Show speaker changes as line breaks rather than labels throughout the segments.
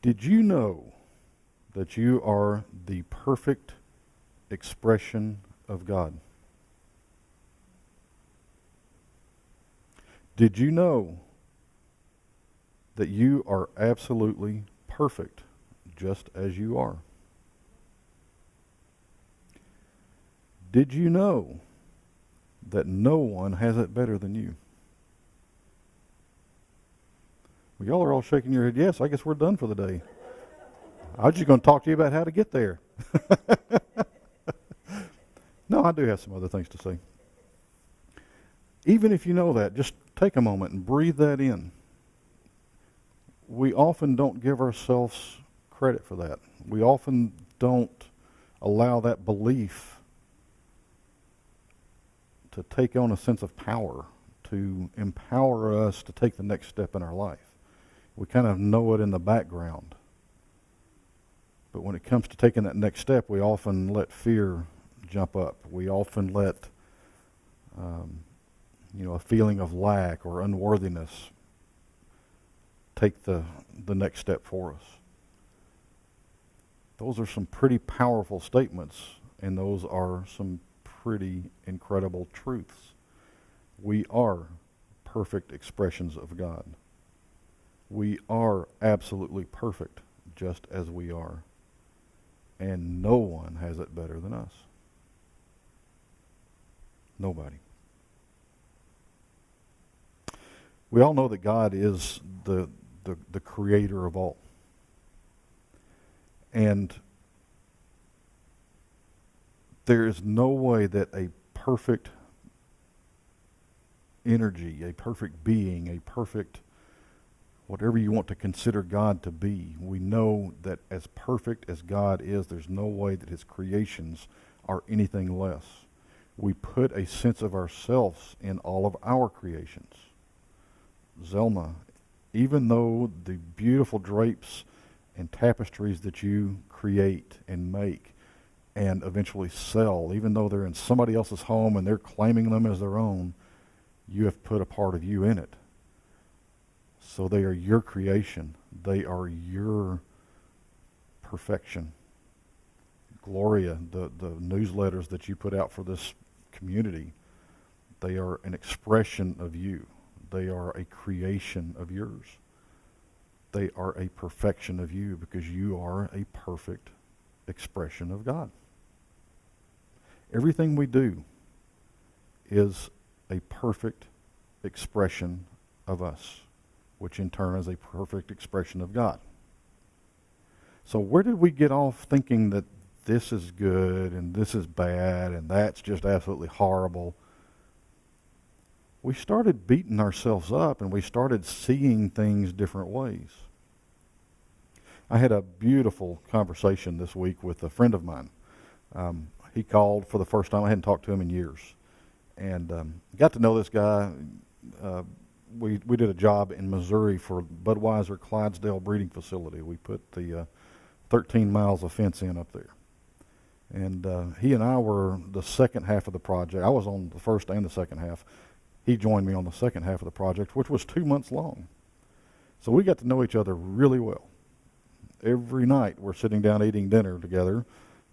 Did you know that you are the perfect expression of God? Did you know that you are absolutely perfect just as you are? Did you know that no one has it better than you? Well, y'all are all shaking your head. Yes, I guess we're done for the day. I was just going to talk to you about how to get there. No, I do have some other things to say. Even if you know that, just take a moment and breathe that in. We often don't give ourselves credit for that. We often don't allow that belief to take on a sense of power, to empower us to take the next step in our life. We kind of know it in the background. But when it comes to taking that next step, we often let fear jump up. We often let a feeling of lack or unworthiness take the next step for us. Those are some pretty powerful statements, and those are some pretty incredible truths. We are perfect expressions of God. We are absolutely perfect just as we are. And no one has it better than us. Nobody. We all know that God is the creator of all. And there is no way that a perfect energy, a perfect being, a perfect whatever you want to consider God to be, we know that as perfect as God is, there's no way that his creations are anything less. We put a sense of ourselves in all of our creations. Zelma, even though the beautiful drapes and tapestries that you create and make and eventually sell, even though they're in somebody else's home and they're claiming them as their own, you have put a part of you in it. So they are your creation. They are your perfection. Gloria, the newsletters that you put out for this community, they are an expression of you. They are a creation of yours. They are a perfection of you because you are a perfect expression of God. Everything we do is a perfect expression of us, which in turn is a perfect expression of God. So where did we get off thinking that this is good and this is bad and that's just absolutely horrible? We started beating ourselves up and we started seeing things different ways. I had a beautiful conversation this week with a friend of mine. He called for the first time. I hadn't talked to him in years. And got to know this guy. We did a job in Missouri for Budweiser Clydesdale breeding facility. We put the 13 miles of fence in up there. And he and I were the second half of the project. I was on the first and the second half. He joined me on the second half of the project, which was 2 months long. So we got to know each other really well. Every night we're sitting down eating dinner together.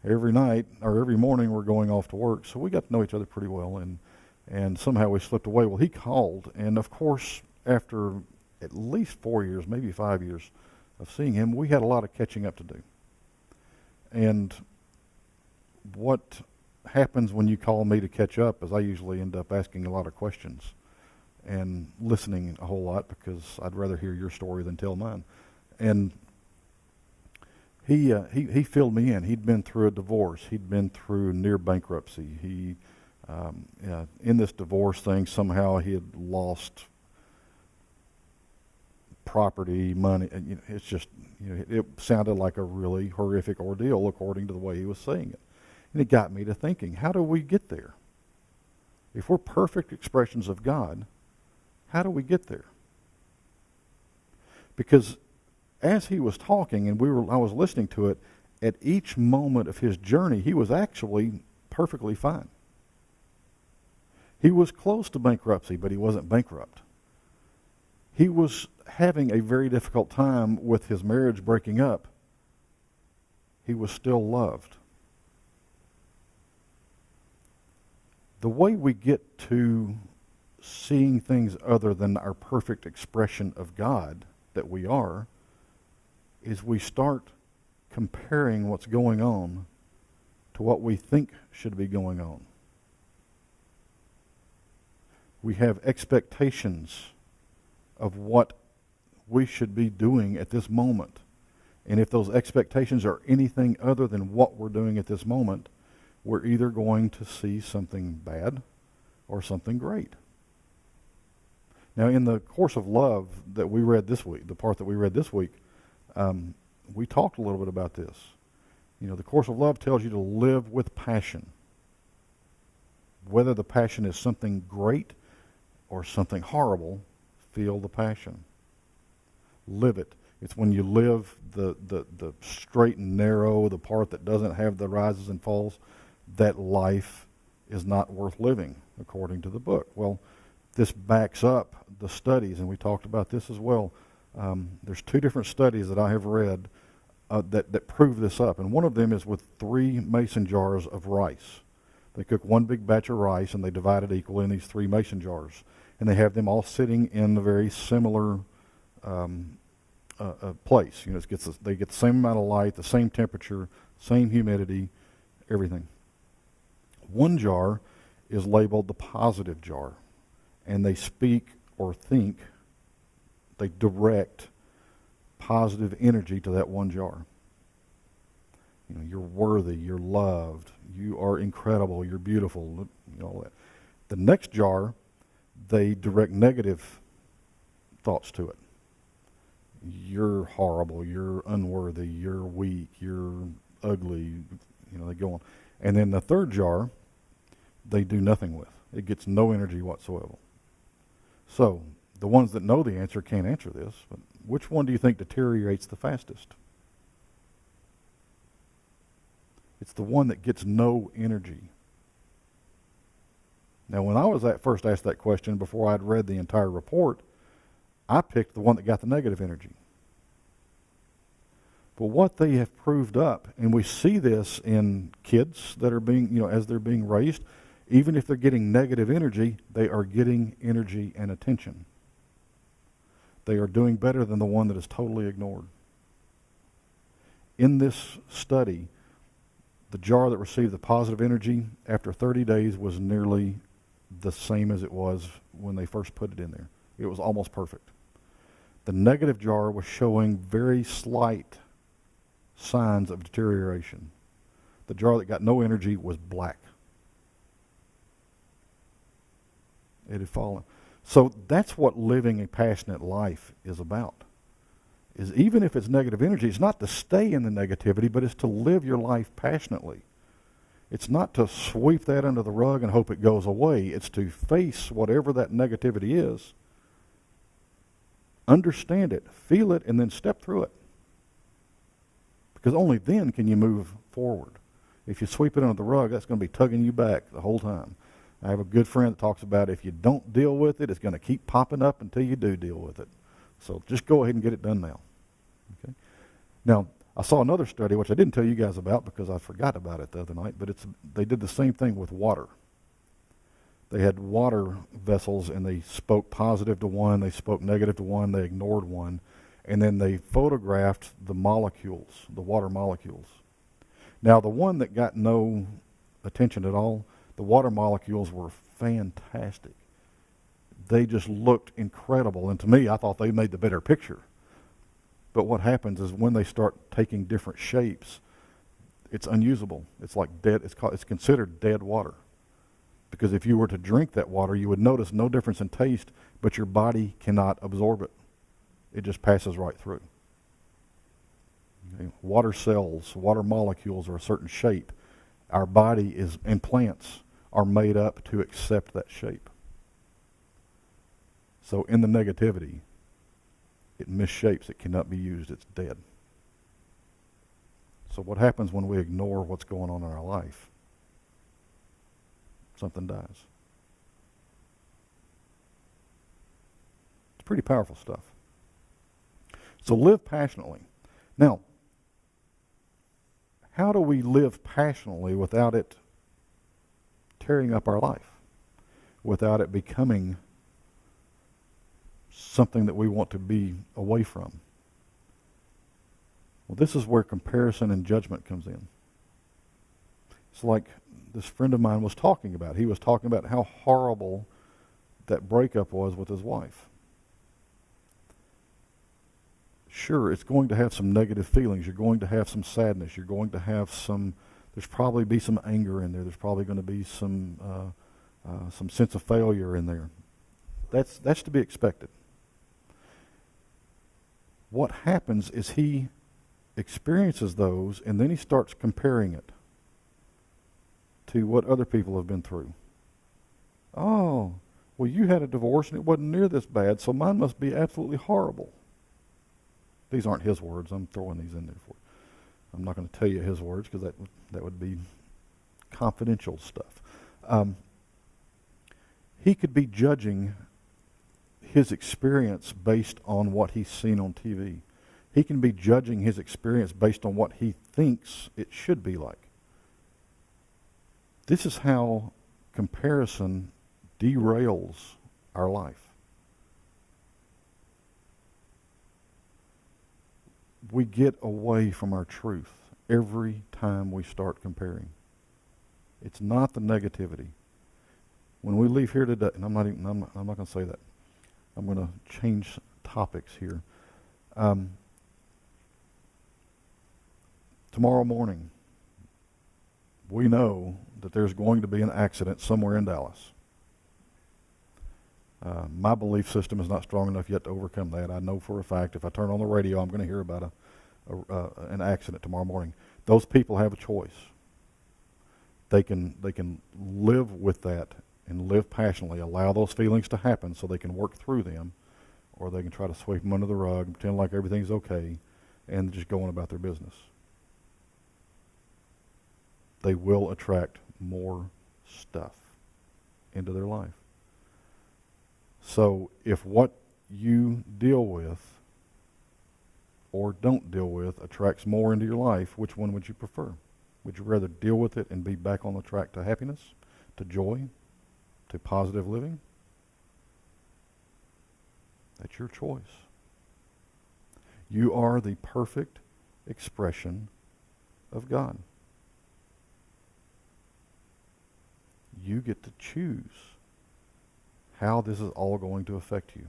Every night or every morning we're going off to work. So we got to know each other pretty well. And somehow we slipped away. Well, he called, and of course, after at least 4 years, maybe 5 years of seeing him, we had a lot of catching up to do. And what happens when you call me to catch up is I usually end up asking a lot of questions and listening a whole lot because I'd rather hear your story than tell mine. And he filled me in. He'd been through a divorce. He'd been through near bankruptcy. In this divorce thing, somehow he had lost property, money. And, it's just, it sounded like a really horrific ordeal according to the way he was saying it. And it got me to thinking, how do we get there? If we're perfect expressions of God, how do we get there? Because as he was talking and I was listening to it, at each moment of his journey, he was actually perfectly fine. He was close to bankruptcy, but he wasn't bankrupt. he was having a very difficult time with his marriage breaking up. He was still loved. The way we get to seeing things other than our perfect expression of God that we are is we start comparing what's going on to what we think should be going on. We have expectations of what we should be doing at this moment. And if those expectations are anything other than what we're doing at this moment, we're either going to see something bad or something great. Now, in the course of love that we read this week, the part that we read this week, we talked a little bit about this. You know, the course of love tells you to live with passion. Whether the passion is something great or something horrible, feel the passion. Live it. It's when you live the straight and narrow, the part that doesn't have the rises and falls, that life is not worth living, according to the book. Well, this backs up the studies, and we talked about this as well. There's 2 different studies that I have read that prove this up, and one of them is with 3 mason jars of rice. They cook one big batch of rice, and they divide it equally in these 3 mason jars, and they have them all sitting in a very similar place. You know, they get the same amount of light, the same temperature, same humidity, everything. One jar is labeled the positive jar, and they speak or think, they direct positive energy to that one jar. You know, you're worthy, you're loved, you are incredible, you're beautiful, you know, all that. The next jar, they direct negative thoughts to it. You're horrible, you're unworthy, you're weak, you're ugly, you know, they go on. And then the third jar, they do nothing with. It gets no energy whatsoever. So, the ones that know the answer can't answer this, but which one do you think deteriorates the fastest? It's the one that gets no energy. Now, when I was first asked that question before I'd read the entire report, I picked the one that got the negative energy. But what they have proved up, and we see this in kids that are being, you know, as they're being raised, even if they're getting negative energy, they are getting energy and attention. They are doing better than the one that is totally ignored. In this study, the jar that received the positive energy after 30 days was nearly the same as it was when they first put it in there. It was almost perfect. The negative jar was showing very slight signs of deterioration. The jar that got no energy was black. It had fallen. So that's what living a passionate life is about. Is even if it's negative energy, it's not to stay in the negativity, but it's to live your life passionately. It's not to sweep that under the rug and hope it goes away. It's to face whatever that negativity is, understand it, feel it, and then step through it. Because only then can you move forward. If you sweep it under the rug, that's going to be tugging you back the whole time. I have a good friend that talks about if you don't deal with it, it's going to keep popping up until you do deal with it. So just go ahead and get it done now. Okay. Now, I saw another study, which I didn't tell you guys about because I forgot about it the other night, but they did the same thing with water. They had water vessels, and they spoke positive to one, they spoke negative to one, they ignored one, and then they photographed the molecules, the water molecules. Now, the one that got no attention at all, the water molecules were fantastic. They just looked incredible, and to me, I thought they made the better picture. But what happens is when they start taking different shapes, it's unusable. It's like dead. It's considered dead water. Because if you were to drink that water, you would notice no difference in taste, but your body cannot absorb it. It just passes right through. Okay. Water cells, water molecules are a certain shape. Our body and plants are made up to accept that shape. So in the negativity, it misshapes. It cannot be used. It's dead. So what happens when we ignore what's going on in our life? Something dies. pretty powerful stuff. So live passionately. Now, how do we live passionately without it tearing up our life? Without it becoming something that we want to be away from? Well, this is where comparison and judgment comes in. It's like this friend of mine was talking about. He was talking about how horrible that breakup was with his wife. Sure, it's going to have some negative feelings. You're going to have some sadness. You're going to have there's probably be some anger in there. There's probably going to be some sense of failure in there. That's to be expected. What happens is he experiences those, and then he starts comparing it to what other people have been through. Oh, well, you had a divorce and it wasn't near this bad, so mine must be absolutely horrible. These aren't his words. I'm throwing these in there for you. I'm not going to tell you his words because that would be confidential stuff. He could be judging his experience based on what he's seen on TV. He can be judging his experience based on what he thinks it should be like. This is how comparison derails our life. We get away from our truth every time we start comparing. It's not the negativity. When we leave here today, and I'm not going to say that. I'm going to change topics here. Tomorrow morning, we know that there's going to be an accident somewhere in Dallas. My belief system is not strong enough yet to overcome that. I know for a fact if I turn on the radio, I'm going to hear about an accident tomorrow morning. Those people have a choice. They can live with that and live passionately, allow those feelings to happen so they can work through them, or they can try to sweep them under the rug and pretend like everything's okay and just go on about their business. They will attract more stuff into their life. So if what you deal with or don't deal with attracts more into your life, which one would you prefer? Would you rather deal with it and be back on the track to happiness, to joy, to positive living? That's your choice. You are the perfect expression of God. You get to choose how this is all going to affect you.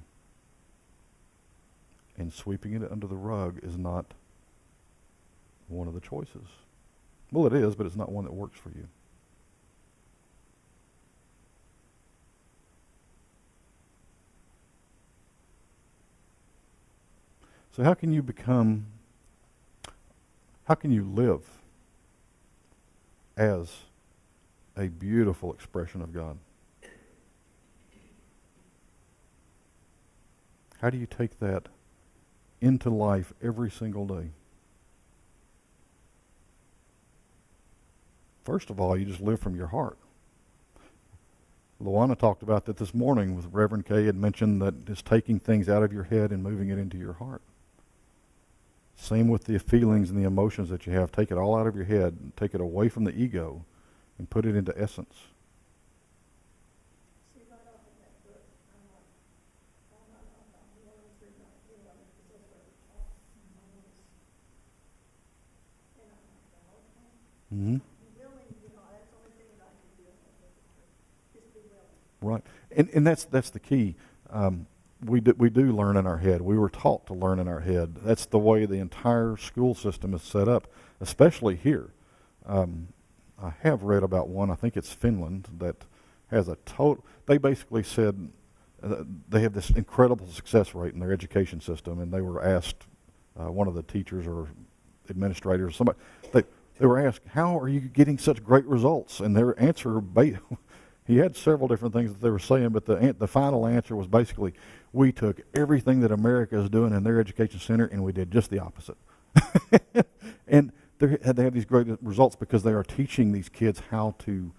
And sweeping it under the rug is not one of the choices. Well, it is, but it's not one that works for you. So how can you live as a beautiful expression of God? How do you take that into life every single day? First of all, you just live from your heart. Luana talked about that this morning with Reverend Kay, had mentioned that it's taking things out of your head and moving it into your heart. Same with the feelings and the emotions that you have. Take it all out of your head and take it away from the ego and put it into essence. Mm-hmm. Right, and that's the key. We do learn in our head. We were taught to learn in our head. That's the way the entire school system is set up, especially here. I have read about one, I think it's Finland, that has a total, they basically said they have this incredible success rate in their education system, and they were asked, one of the teachers or administrators, somebody, they were asked, how are you getting such great results? And their answer, he had several different things that they were saying, but the final answer was basically, we took everything that America is doing in their education center and we did just the opposite. And they have these great results because they are teaching these kids how to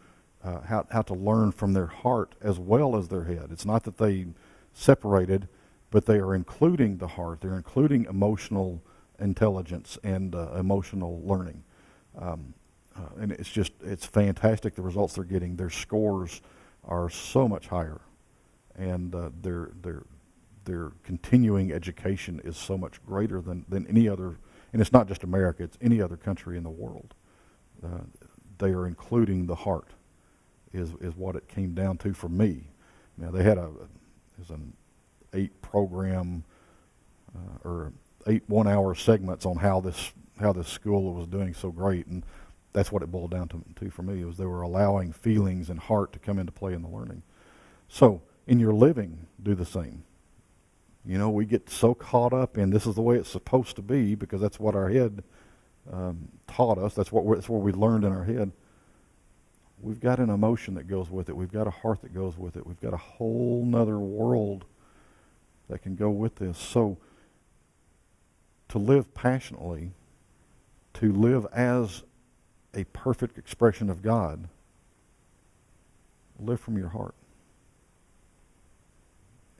learn from their heart as well as their head. It's not that they separated but they are including the heart. They're including emotional intelligence and emotional learning. And it's fantastic the results they're getting. Their scores are so much higher, and their continuing education is so much greater than any other. And it's not just America; it's any other country in the world. They are including the heart, is what it came down to for me. Now they had an 8-program or 8 1-hour segments on how this school was doing so great, and that's what it boiled down to for me. Was they were allowing feelings and heart to come into play in the learning. So in your living, do the same. You know, we get so caught up in this is the way it's supposed to be because that's what our head taught us. That's what we learned in our head. We've got an emotion that goes with it. We've got a heart that goes with it. We've got a whole nother world that can go with this. So to live passionately, to live as a perfect expression of God, live from your heart.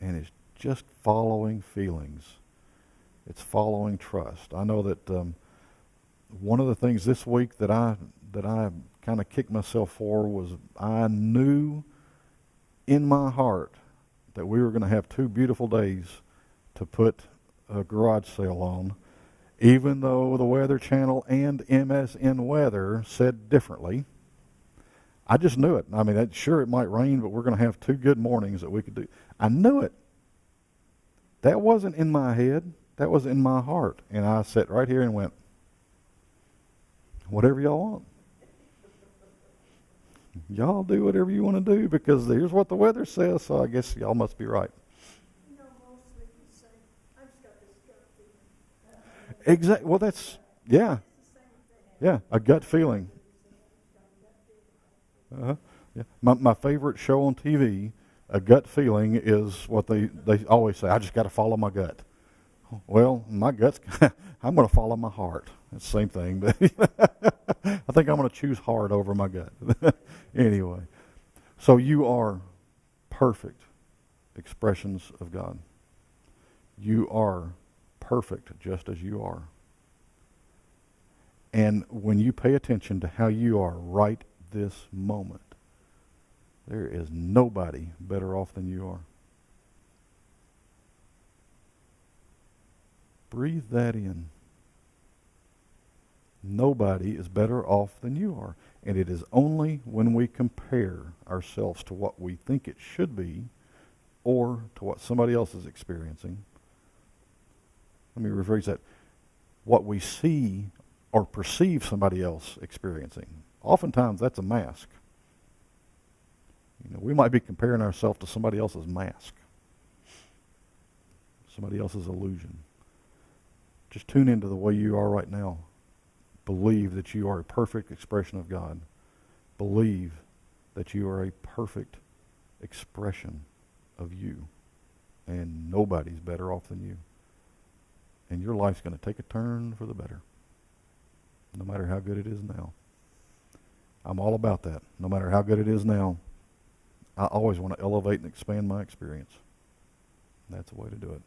And it's just following feelings. It's following trust. I know that one of the things this week that I kind of kicked myself for was I knew in my heart that we were going to have 2 beautiful days to put a garage sale on, even though the Weather Channel and MSN Weather said differently. I just knew it. I mean, sure, it might rain, but we're going to have 2 good mornings that we could do. I knew it. That wasn't in my head. That was in my heart. And I sat right here and went, whatever y'all want. Y'all do whatever you want to do because here's what the weather says, so I guess y'all must be right.
You know, mostly you say, I just got this gut feeling.
Exactly. Well, that's, yeah. Yeah, a gut feeling. Yeah. My favorite show on TV, a gut feeling, is what they always say, I just got to follow my gut. Well, my gut's, I'm going to follow my heart. It's the same thing, but I think I'm going to choose heart over my gut. Anyway, so you are perfect expressions of God. You are perfect just as you are. And when you pay attention to how you are right this moment, there is nobody better off than you are. Breathe that in. Nobody is better off than you are. And it is only when we compare ourselves to what we think it should be or to what somebody else is experiencing. Let me rephrase that. What we see or perceive somebody else experiencing. Oftentimes that's a mask. You know, we might be comparing ourselves to somebody else's mask. Somebody else's illusion. Just tune into the way you are right now. Believe that you are a perfect expression of God. Believe that you are a perfect expression of you. And nobody's better off than you. And your life's going to take a turn for the better. No matter how good it is now. I'm all about that. No matter how good it is now, I always want to elevate and expand my experience. That's the way to do it.